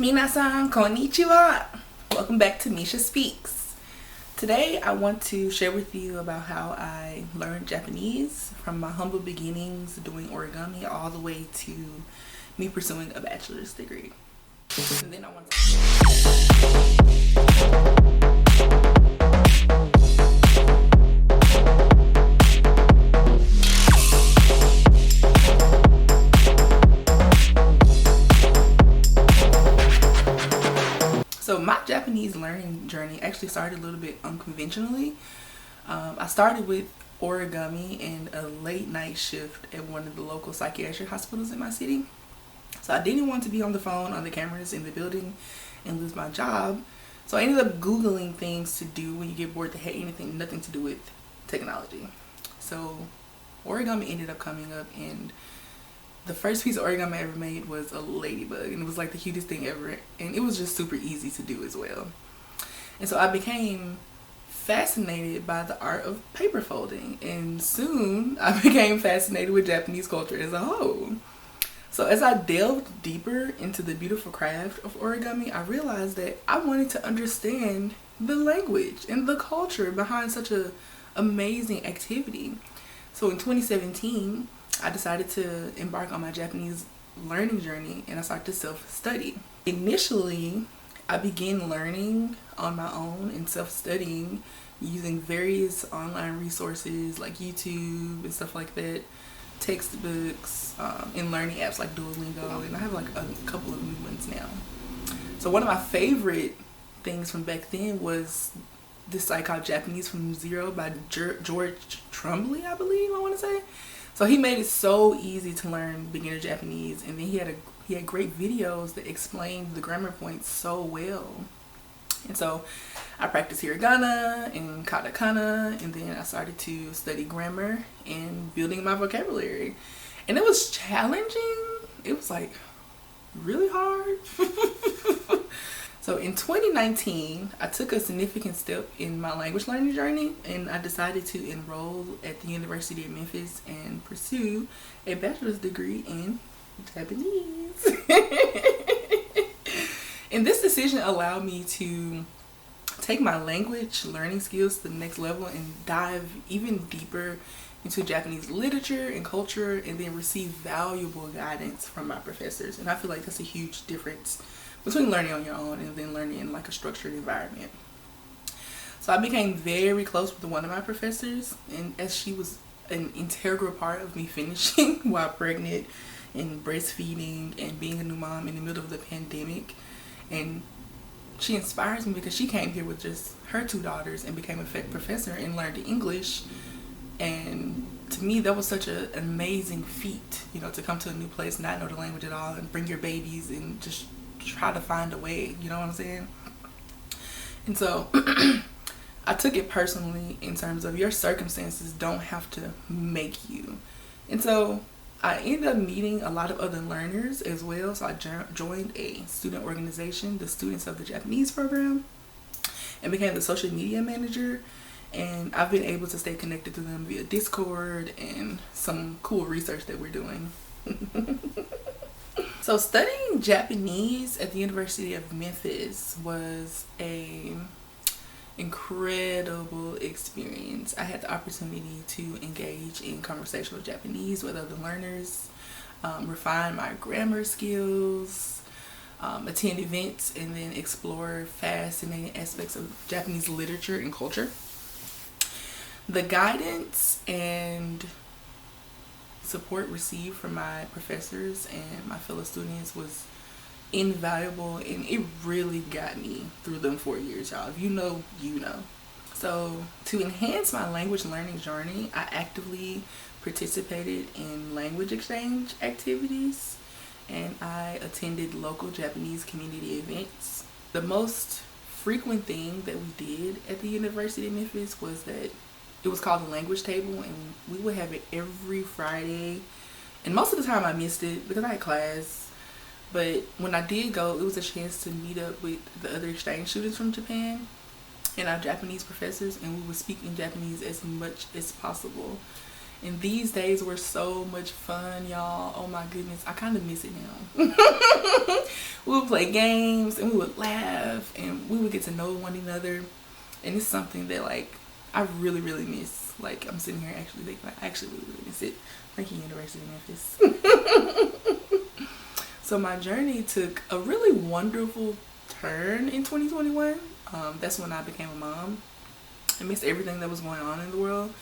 Minasan konnichiwa. Welcome back to Misha Speaks. Today I want to share with you about how I learned Japanese from my humble beginnings doing origami all the way to me pursuing a bachelor's degree. And then I want So my Japanese learning journey actually started a little bit unconventionally. I started with origami and a late night shift at one of the local psychiatric hospitals in my city. So I didn't want to be on the phone, on the cameras in the building and lose my job. So I ended up Googling things to do when you get bored that had nothing to do with technology. So origami ended up coming up, and the first piece of origami I ever made was a ladybug, and it was like the cutest thing ever, and it was just super easy to do as well. And so I became fascinated by the art of paper folding, and soon I became fascinated with Japanese culture as a whole. So as I delved deeper into the beautiful craft of origami, I realized that I wanted to understand the language and the culture behind such a amazing activity. So in 2017, I decided to embark on my Japanese learning journey, and I started to self-study. Initially, I began learning on my own and self-studying using various online resources like YouTube and stuff like that, textbooks, and learning apps like Duolingo, and I have like a couple of new ones now. So one of my favorite things from back then was this site called Japanese from Zero by George Trumbly, I believe I want to say. So he made it so easy to learn beginner Japanese, and then he had great videos that explained the grammar points so well. And so I practiced hiragana and katakana, and then I started to study grammar and building my vocabulary. And it was challenging. It was like really hard. So in 2019, I took a significant step in my language learning journey, and I decided to enroll at the University of Memphis and pursue a bachelor's degree in Japanese. And this decision allowed me to take my language learning skills to the next level and dive even deeper into Japanese literature and culture, and then receive valuable guidance from my professors. And I feel like that's a huge difference between learning on your own and then learning in like a structured environment. So I became very close with one of my professors, and as she was an integral part of me finishing while pregnant and breastfeeding and being a new mom in the middle of the pandemic. And she inspires me because she came here with just her two daughters and became a professor and learned English. And to me, that was such an amazing feat, to come to a new place, not know the language at all, and bring your babies and just try to find a way, you know what I'm saying? And so I took it personally in terms of your circumstances don't have to make you. And so I ended up meeting a lot of other learners as well. So I joined a student organization, the Students of the Japanese program, and became the social media manager. And I've been able to stay connected to them via Discord and some cool research that we're doing. So studying Japanese at the University of Memphis was a incredible experience. I had the opportunity to engage in conversational Japanese with other learners, refine my grammar skills, attend events, and then explore fascinating aspects of Japanese literature and culture. The guidance and support received from my professors and my fellow students was invaluable, and it really got me through them 4 years, y'all. If you know, you know. So to enhance my language learning journey, I actively participated in language exchange activities, and I attended local Japanese community events. The most frequent thing that we did at the University of Memphis was that it was called the language table, and we would have it every Friday. And most of the time I missed it because I had class. But when I did go, it was a chance to meet up with the other exchange students from Japan and our Japanese professors, and we would speak in Japanese as much as possible. And these days were so much fun, y'all. Oh my goodness, I kind of miss it now. We would play games and we would laugh and we would get to know one another. And it's something that like I really, really miss. Like I'm sitting here actually thinking I actually really, really miss it. Rankin University in Memphis. So my journey took a really wonderful turn in 2021. That's when I became a mom. I missed everything that was going on in the world.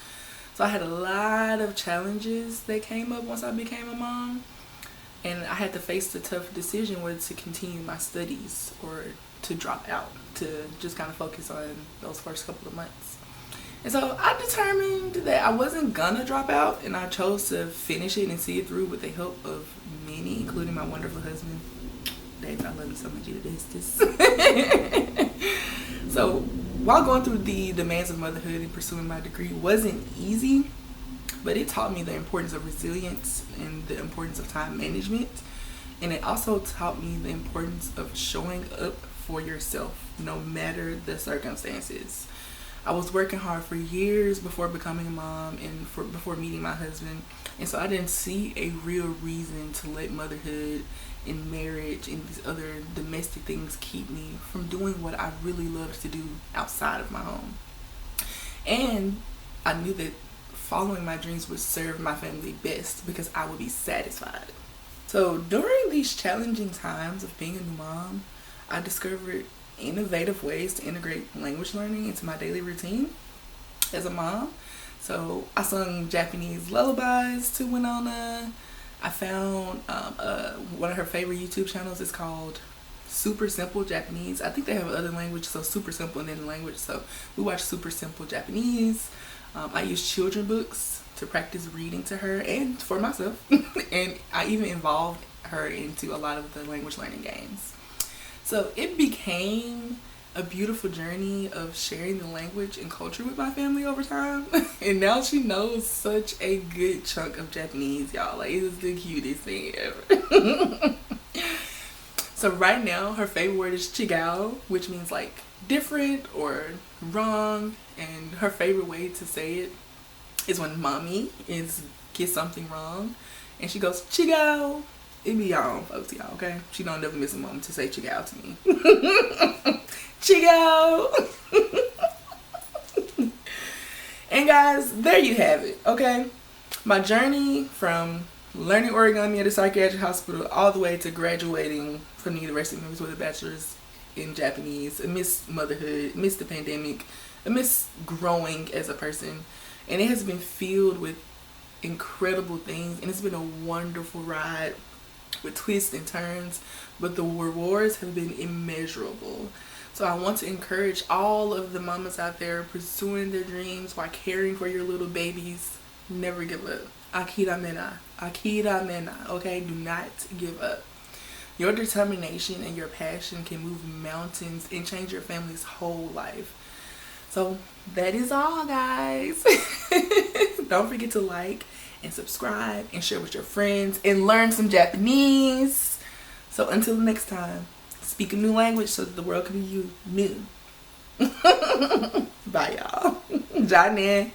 So I had a lot of challenges that came up once I became a mom. And I had to face the tough decision whether to continue my studies or to drop out, to just kind of focus on those first couple of months. And so I determined that I wasn't gonna drop out, and I chose to finish it and see it through with the help of many, including my wonderful husband. David, I love you so much, you did this. So while going through the demands of motherhood and pursuing my degree wasn't easy, but it taught me the importance of resilience and the importance of time management. And it also taught me the importance of showing up for yourself no matter the circumstances. I was working hard for years before becoming a mom and before meeting my husband. And so I didn't see a real reason to let motherhood and marriage and these other domestic things keep me from doing what I really love to do outside of my home. And I knew that following my dreams would serve my family best because I would be satisfied. So during these challenging times of being a new mom, I discovered innovative ways to integrate language learning into my daily routine as a mom. So I sung Japanese lullabies to Winona. I found one of her favorite YouTube channels is called Super Simple Japanese. I think they have other language, so Super Simple and then language. So we watch Super Simple Japanese. I use children books to practice reading to her and for myself. And I even involved her into a lot of the language learning games. So it became a beautiful journey of sharing the language and culture with my family over time. And now she knows such a good chunk of Japanese, y'all. Like, it is the cutest thing ever. So right now, her favorite word is chigao, which means like different or wrong. And her favorite way to say it is when mommy get something wrong. And she goes, chigao. It be y'all own folks, y'all, okay? She don't never miss a moment to say chigao to me. Chigao! And guys, there you have it, okay? My journey from learning origami at a psychiatric hospital all the way to graduating from the University of Memphis with a bachelor's in Japanese, amidst motherhood, amidst the pandemic, amidst growing as a person. And it has been filled with incredible things, and it's been a wonderful ride with twists and turns, but the rewards have been immeasurable. So I want to encourage all of the mamas out there pursuing their dreams while caring for your little babies. Never give up. Akira mena. Akira mena. Okay? Do not give up. Your determination and your passion can move mountains and change your family's whole life. So that is all, guys. Don't forget to like and subscribe and share with your friends and learn some Japanese. So until next time, speak a new language so that the world can be you new. Bye, y'all. Jane.